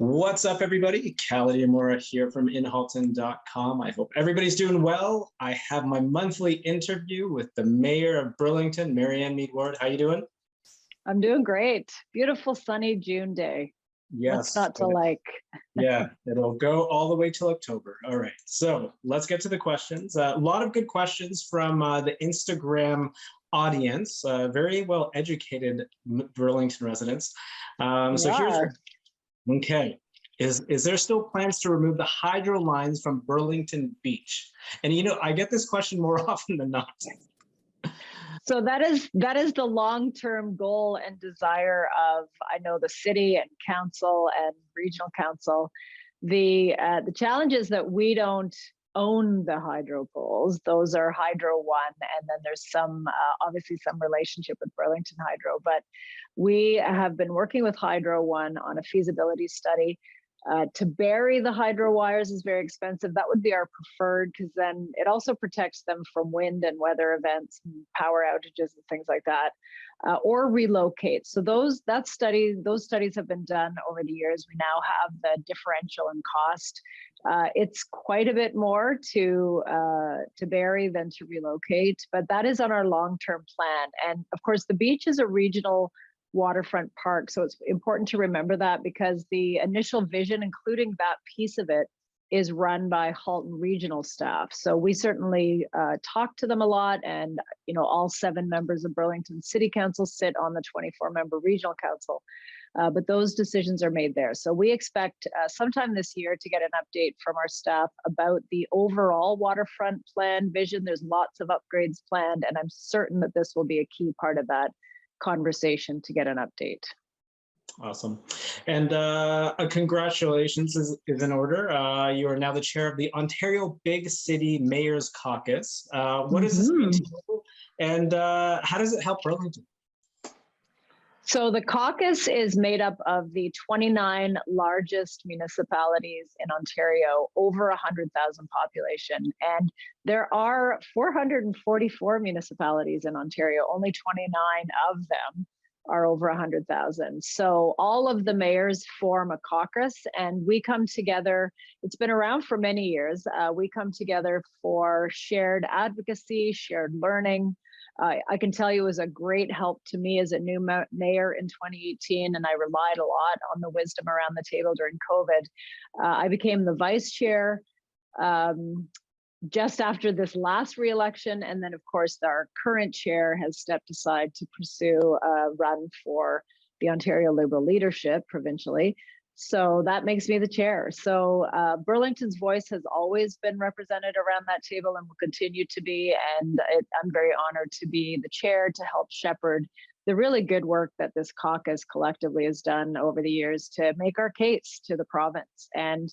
What's up, everybody? Callie Amora here from inhalton.com. I hope everybody's doing well. I have my monthly interview with the mayor of Burlington, Marianne Mead Ward. How you doing? I'm doing great. Beautiful sunny June day. What's Yes. not to like? Yeah, it'll go all the way till October. All right, so let's get to the questions. A lot of good questions from the Instagram audience, very well educated Burlington residents. So here's okay. Is there still plans to remove the hydro lines from Burlington Beach? And I get this question more often than not. So that is the long-term goal and desire of, I know, the city and council and regional council. The challenge is that we don't own the hydro poles. Those are Hydro One, and then there's some obviously some relationship with Burlington Hydro. But we have been working with Hydro One on a feasibility study. To bury the hydro wires is very expensive. That would be our preferred, because then it also protects them from wind and weather events, and power outages and things like that, or relocate. So those studies have been done over the years. We now have the differential in cost. It's quite a bit more to bury than to relocate, but that is on our long-term plan. And of course, the beach is a regional waterfront park. So it's important to remember that, because the initial vision, including that piece of it, is run by Halton regional staff. So we certainly talk to them a lot, and all 7 members of Burlington City Council sit on the 24-member regional council. But those decisions are made there. So we expect sometime this year to get an update from our staff about the overall waterfront plan vision. There's lots of upgrades planned, and I'm certain that this will be a key part of that conversation to get an update. Awesome. And congratulations is in order. You are now the chair of the Ontario Big City Mayors Caucus. What does this mean to you, and how does it help Burlington? So the caucus is made up of the 29 largest municipalities in Ontario, over 100,000 population. And there are 444 municipalities in Ontario. Only 29 of them are over 100,000. So all of the mayors form a caucus, and we come together. It's been around for many years. We come together for shared advocacy, shared learning. I can tell you it was a great help to me as a new mayor in 2018, and I relied a lot on the wisdom around the table during COVID. I became the vice chair just after this last re-election, and then of course our current chair has stepped aside to pursue a run for the Ontario Liberal leadership provincially. So that makes me the chair. So Burlington's voice has always been represented around that table and will continue to be. And I'm very honored to be the chair to help shepherd the really good work that this caucus collectively has done over the years to make our case to the province. And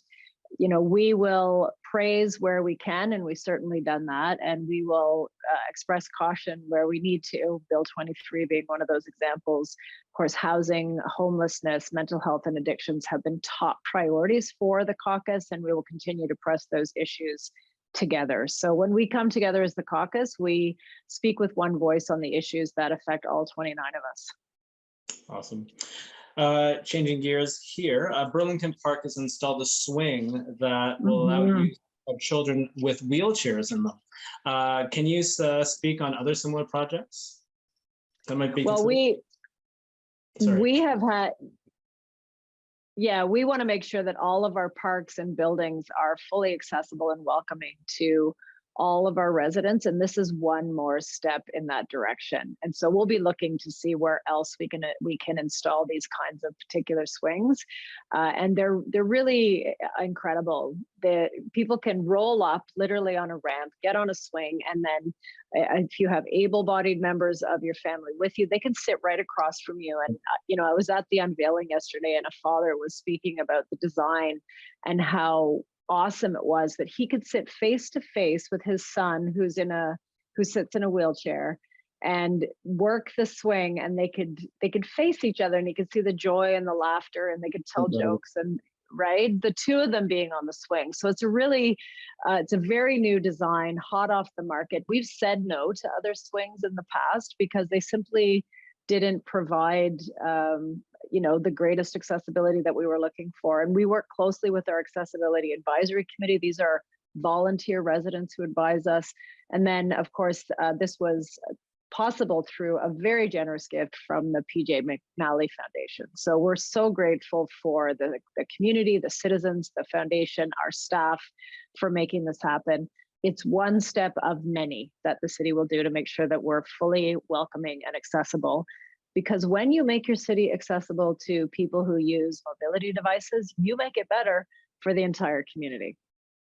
we will praise where we can, and we've certainly done that. And we will express caution where we need to, Bill 23 being one of those examples. Of course, housing, homelessness, mental health, and addictions have been top priorities for the caucus, and we will continue to press those issues together. So when we come together as the caucus, we speak with one voice on the issues that affect all 29 of us. Awesome. Changing gears here, Burlington Park has installed a swing that will allow use of children with wheelchairs in them. Can you speak on other similar projects that might be? Well, we have had, we want to make sure that all of our parks and buildings are fully accessible and welcoming to all of our residents, and this is one more step in that direction. And so we'll be looking to see where else we can install these kinds of particular swings, and they're really incredible. The people can roll up literally on a ramp, get on a swing, and then if you have able-bodied members of your family with you, they can sit right across from you. And I was at the unveiling yesterday, and a father was speaking about the design and how awesome it was that he could sit face to face with his son who sits in a wheelchair and work the swing, and they could face each other, and he could see the joy and the laughter, and they could tell jokes, and the two of them being on the swing. So it's it's a very new design, hot off the market. We've said no to other swings in the past because they simply didn't provide the greatest accessibility that we were looking for. And we work closely with our accessibility advisory committee. These are volunteer residents who advise us. And then, of course, this was possible through a very generous gift from the PJ McNally Foundation. So we're so grateful for the community, the citizens, the foundation, our staff for making this happen. It's one step of many that the city will do to make sure that we're fully welcoming and accessible. Because when you make your city accessible to people who use mobility devices, you make it better for the entire community.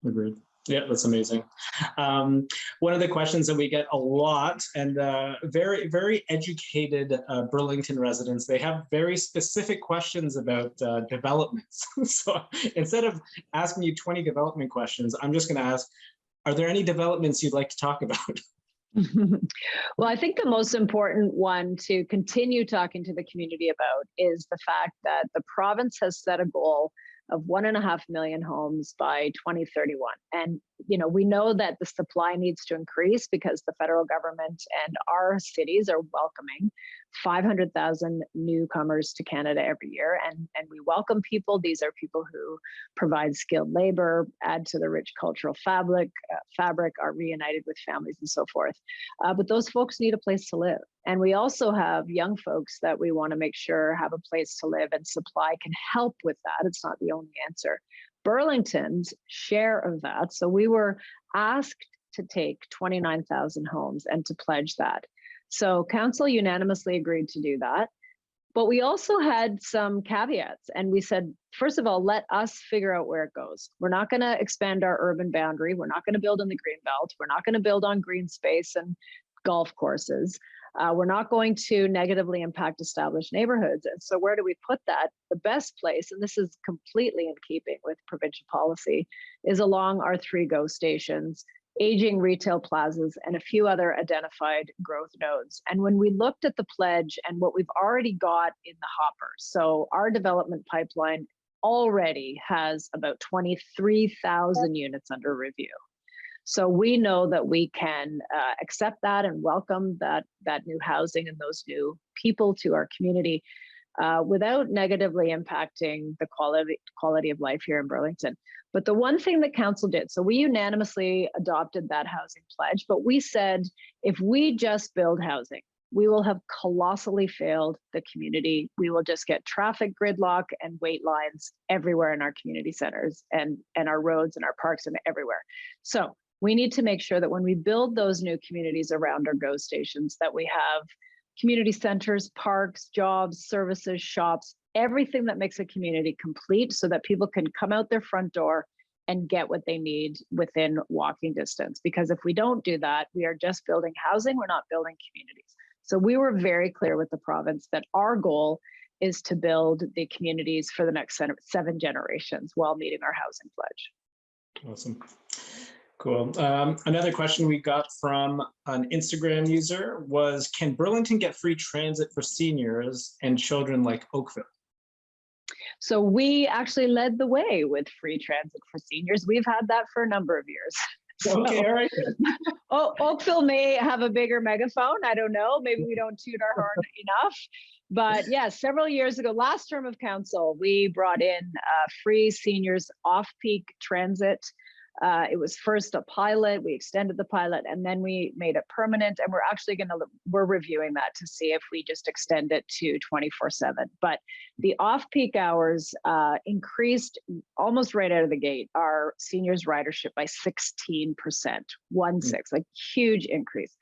Agreed. Yeah, that's amazing. One of the questions that we get a lot, and very, very educated Burlington residents, they have very specific questions about developments. So instead of asking you 20 development questions, I'm just going to ask, are there any developments you'd like to talk about? Well, I think the most important one to continue talking to the community about is the fact that the province has set a goal of 1.5 million homes by 2031. And, we know that the supply needs to increase because the federal government and our cities are welcoming 500,000 newcomers to Canada every year. And we welcome people. These are people who provide skilled labor, add to the rich cultural fabric, are reunited with families and so forth. But those folks need a place to live. And we also have young folks that we want to make sure have a place to live, and supply can help with that. It's not the only answer. Burlington's share of that. So we were asked to take 29,000 homes and to pledge that. So council unanimously agreed to do that. But we also had some caveats, and we said, first of all, let us figure out where it goes. We're not going to expand our urban boundary. We're not going to build in the green belt. We're not going to build on green space and golf courses. We're not going to negatively impact established neighborhoods. And so where do we put that? The best place, and this is completely in keeping with provincial policy, is along our 3 GO stations, aging retail plazas, and a few other identified growth nodes. And when we looked at the pledge and what we've already got in the hopper, so our development pipeline already has about 23,000 units under review. So we know that we can accept that and welcome that new housing and those new people to our community without negatively impacting the quality of life here in Burlington. But the one thing that council did, so we unanimously adopted that housing pledge, but we said, if we just build housing, we will have colossally failed the community. We will just get traffic gridlock and wait lines everywhere in our community centers and our roads and our parks and everywhere. So we need to make sure that when we build those new communities around our GO stations, that we have community centers, parks, jobs, services, shops, everything that makes a community complete so that people can come out their front door and get what they need within walking distance. Because if we don't do that, we are just building housing, we're not building communities. So we were very clear with the province that our goal is to build the communities for the next 7 generations while meeting our housing pledge. Awesome. Cool. Another question we got from an Instagram user was, can Burlington get free transit for seniors and children like Oakville? So we actually led the way with free transit for seniors. We've had that for a number of years. Okay, all right. Oakville may have a bigger megaphone. I don't know. Maybe we don't toot our horn enough. But yeah, several years ago, last term of council, we brought in free seniors off-peak transit. It was first a pilot, we extended the pilot, and then we made it permanent. And we're reviewing that to see if we just extend it to 24/7. But the off-peak hours increased almost right out of the gate, our seniors ridership by 16%, 1/6, like huge increase.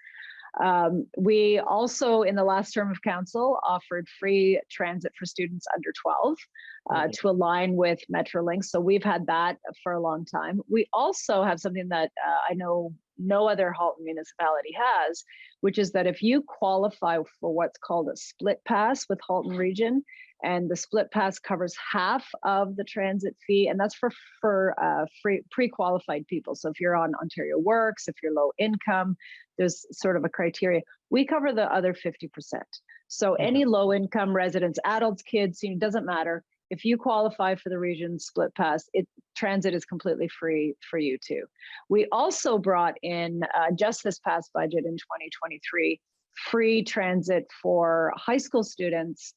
We also, in the last term of council, offered free transit for students under 12 to align with Metrolinx. So we've had that for a long time. We also have something that I know no other Halton municipality has, which is that if you qualify for what's called a split pass with Halton Region, and the split pass covers half of the transit fee, and that's for free pre-qualified people. So if you're on Ontario Works, if you're low income, there's sort of a criteria. We cover the other 50%. So any low income residents, adults, kids, it doesn't matter. If you qualify for the region split pass, transit is completely free for you too. We also brought in just this past budget in 2023, free transit for high school students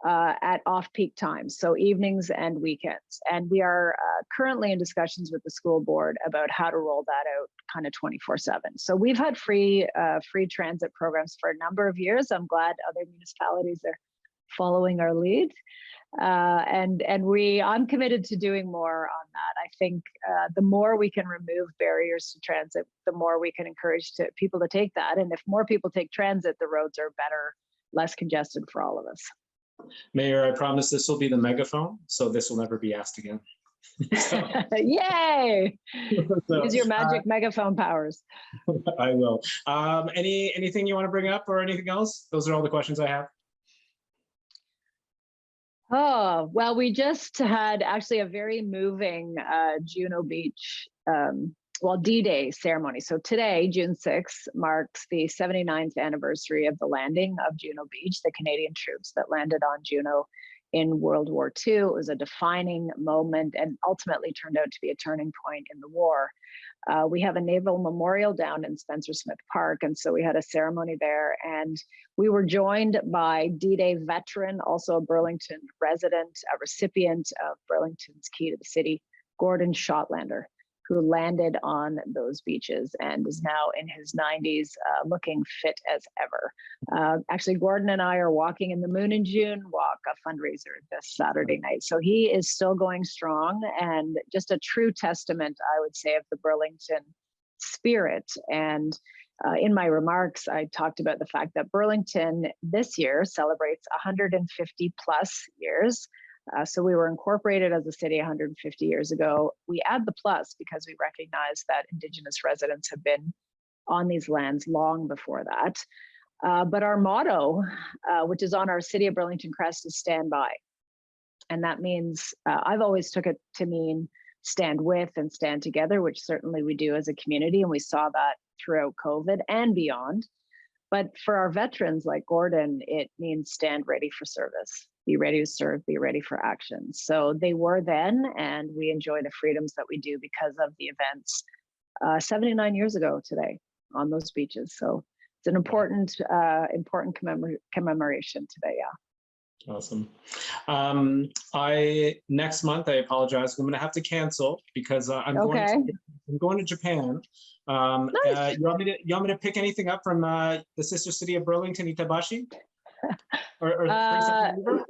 at off-peak times, so evenings and weekends. And we are currently in discussions with the school board about how to roll that out kind of 24/7. So we've had free transit programs for a number of years. I'm glad other municipalities are following our lead. I'm committed to doing more on that. I think the more we can remove barriers to transit, the more we can encourage people to take that. And if more people take transit, the roads are better, less congested for all of us. Mayor, I promise this will be the megaphone, so this will never be asked again. Yay! So, use your magic megaphone powers. I will. Anything you want to bring up or anything else? Those are all the questions I have. Oh, well, we just had actually a very moving Juno Beach, D-Day ceremony. So today, June 6th, marks the 79th anniversary of the landing of Juno Beach, the Canadian troops that landed on Juno in World War II. It was a defining moment and ultimately turned out to be a turning point in the war. We have a naval memorial down in Spencer Smith Park, and so we had a ceremony there, and we were joined by D-Day veteran, also a Burlington resident, a recipient of Burlington's Key to the City, Gordon Shotlander, who landed on those beaches and is now in his 90s, looking fit as ever. Actually, Gordon and I are walking in the Moon in June walk, a fundraiser this Saturday night. So he is still going strong, and just a true testament, I would say, of the Burlington spirit. And in my remarks, I talked about the fact that Burlington this year celebrates 150 plus years. So we were incorporated as a city 150 years ago. We add the plus because we recognize that Indigenous residents have been on these lands long before that. But our motto, which is on our City of Burlington crest, is stand by. And that means, I've always took it to mean stand with and stand together, which certainly we do as a community. And we saw that throughout COVID and beyond. But for our veterans like Gordon, it means stand ready for service. Be ready to serve, be ready for action. So they were then, and we enjoy the freedoms that we do because of the events 79 years ago today on those beaches. So it's an important commemoration today, yeah. Awesome. Next month, I apologize, I'm going to have to cancel because I'm going to Japan. Nice. You want me to pick anything up from the sister city of Burlington, Itabashi? Or bring something over?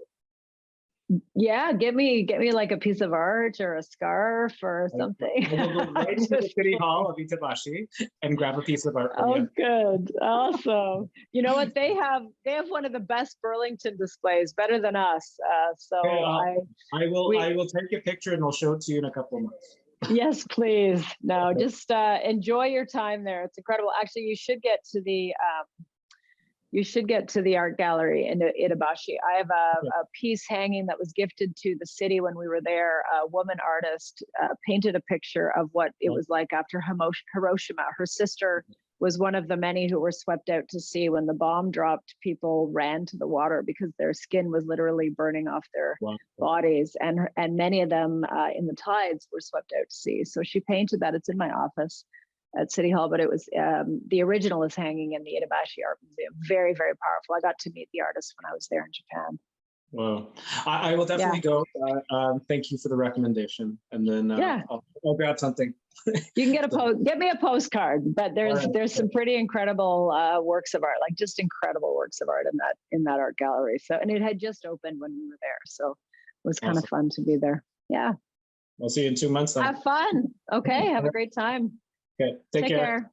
Yeah, get me like a piece of art or a scarf or something. I will go right to the city hall of Itabashi and grab a piece of art from you. Good, awesome. You know what, they have one of the best Burlington displays, better than us. I will take a picture and I'll show it to you in a couple of months. Yes, please. No, just enjoy your time there. It's incredible. Actually, you should get to the art gallery in Itabashi. I have a piece hanging that was gifted to the city when we were there. A woman artist painted a picture of what it was like after Hiroshima. Her sister was one of the many who were swept out to sea. When the bomb dropped, people ran to the water because their skin was literally burning off their bodies. And many of them in the tides were swept out to sea. So she painted that. It's in my office at City Hall, but it was the original is hanging in the Itabashi Art Museum. Very, very powerful. I got to meet the artist when I was there in Japan. Wow, I will definitely go. Thank you for the recommendation, and then I'll grab something. You can get me a postcard, but there's some pretty incredible works of art, like just incredible works of art in that art gallery. So, and it had just opened when we were there, so it was kind of fun to be there. Yeah. I'll see you in 2 months then. Have fun. Okay, have a great time. Okay, take care.